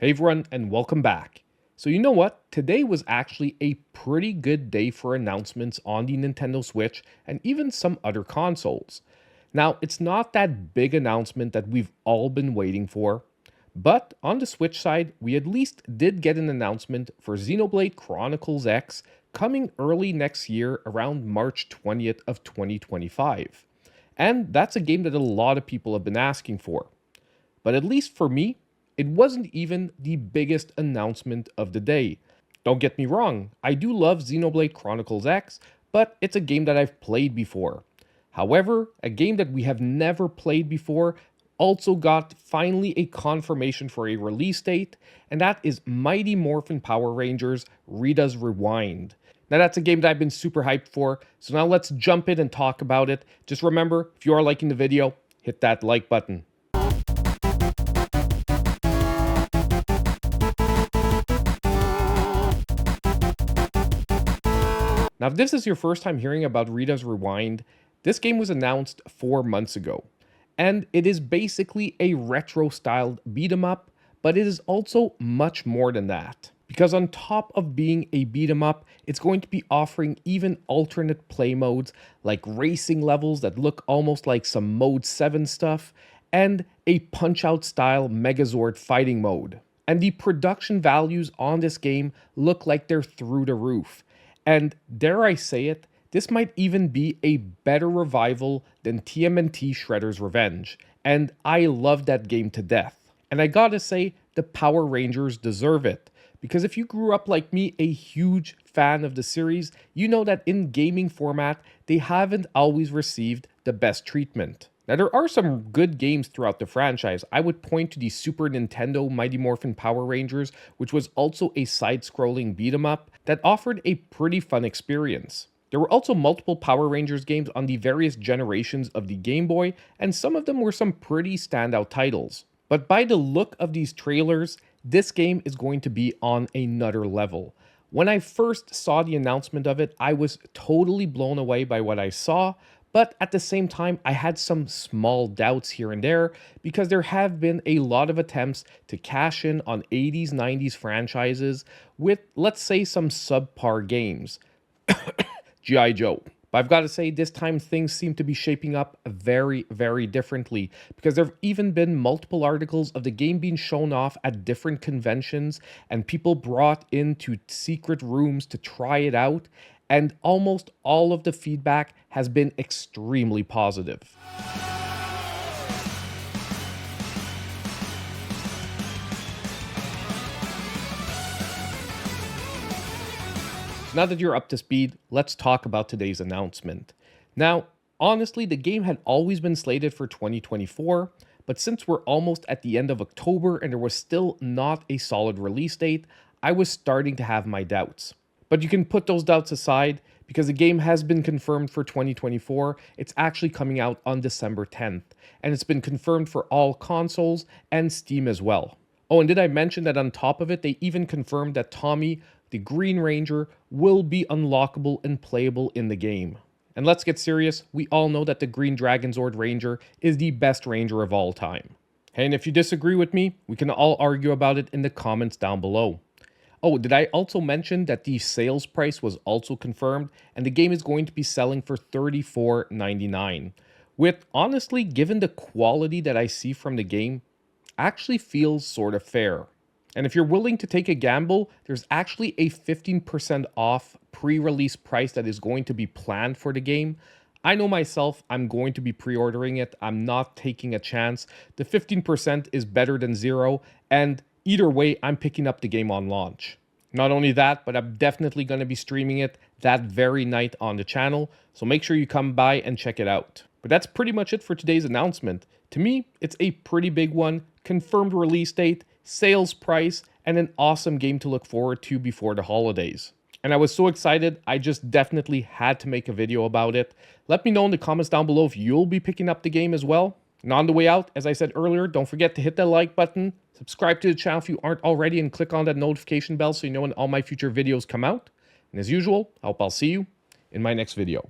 Hey everyone, and welcome back. So you know what? Today was actually a pretty good day for announcements on the Nintendo Switch and even some other consoles. Now, it's not that big announcement that we've all been waiting for, but on the Switch side, we at least did get an announcement for Xenoblade Chronicles X coming early next year around March 20th of 2025. And that's a game that a lot of people have been asking for. But at least for me, it wasn't even the biggest announcement of the day. Don't get me wrong, I do love Xenoblade Chronicles X, but it's a game that I've played before. However, a game that we have never played before also got finally a confirmation for a release date, and that is Mighty Morphin Power Rangers Rita's Rewind. Now that's a game that I've been super hyped for, so now let's jump in and talk about it. Just remember, if you are liking the video, hit that like button. Now, if this is your first time hearing about Rita's Rewind, this game was announced 4 months ago, and it is basically a retro-styled beat-em-up, but it is also much more than that. Because on top of being a beat-em-up, it's going to be offering even alternate play modes like racing levels that look almost like some Mode 7 stuff, and a Punch-Out style Megazord fighting mode. And the production values on this game look like they're through the roof. And dare I say it, this might even be a better revival than TMNT Shredder's Revenge, and I love that game to death. And I gotta say, the Power Rangers deserve it, because if you grew up like me, a huge fan of the series, you know that in gaming format, they haven't always received the best treatment. Now, there are some good games throughout the franchise. I would point to the Super Nintendo Mighty Morphin Power Rangers, which was also a side-scrolling beat-em-up that offered a pretty fun experience. There were also multiple Power Rangers games on the various generations of the Game Boy, and some of them were some pretty standout titles. But by the look of these trailers, this game is going to be on another level. When I first saw the announcement of it, I was totally blown away by what I saw, but at the same time, I had some small doubts here and there because there have been a lot of attempts to cash in on 80s, 90s franchises with, let's say, some subpar games. G.I. Joe. But I've got to say, this time things seem to be shaping up very, very differently because there have even been multiple articles of the game being shown off at different conventions and people brought into secret rooms to try it out. And almost all of the feedback has been extremely positive. So now that you're up to speed, let's talk about today's announcement. Now, honestly, the game had always been slated for 2024, but since we're almost at the end of October and there was still not a solid release date, I was starting to have my doubts. But you can put those doubts aside because the game has been confirmed for 2024. It's actually coming out on December 10th, and it's been confirmed for all consoles and Steam as well. Oh, and did I mention that on top of it, they even confirmed that Tommy, the Green Ranger, will be unlockable and playable in the game. And let's get serious, we all know that the Green Dragonzord Ranger is the best Ranger of all time. And if you disagree with me, we can all argue about it in the comments down below. Oh, did I also mention that the sales price was also confirmed and the game is going to be selling for $34.99, which honestly, given the quality that I see from the game, actually feels sort of fair. And if you're willing to take a gamble, there's actually a 15% off pre-release price that is going to be planned for the game. I know myself, I'm going to be pre-ordering it. I'm not taking a chance. The 15% is better than zero, and either way, I'm picking up the game on launch. Not only that, but I'm definitely going to be streaming it that very night on the channel, so make sure you come by and check it out. But that's pretty much it for today's announcement. To me, it's a pretty big one, confirmed release date, sales price, and an awesome game to look forward to before the holidays. And I was so excited, I just definitely had to make a video about it. Let me know in the comments down below if you'll be picking up the game as well. And on the way out, as I said earlier, don't forget to hit that like button, subscribe to the channel if you aren't already, and click on that notification bell so you know when all my future videos come out. And as usual, I hope I'll see you in my next video.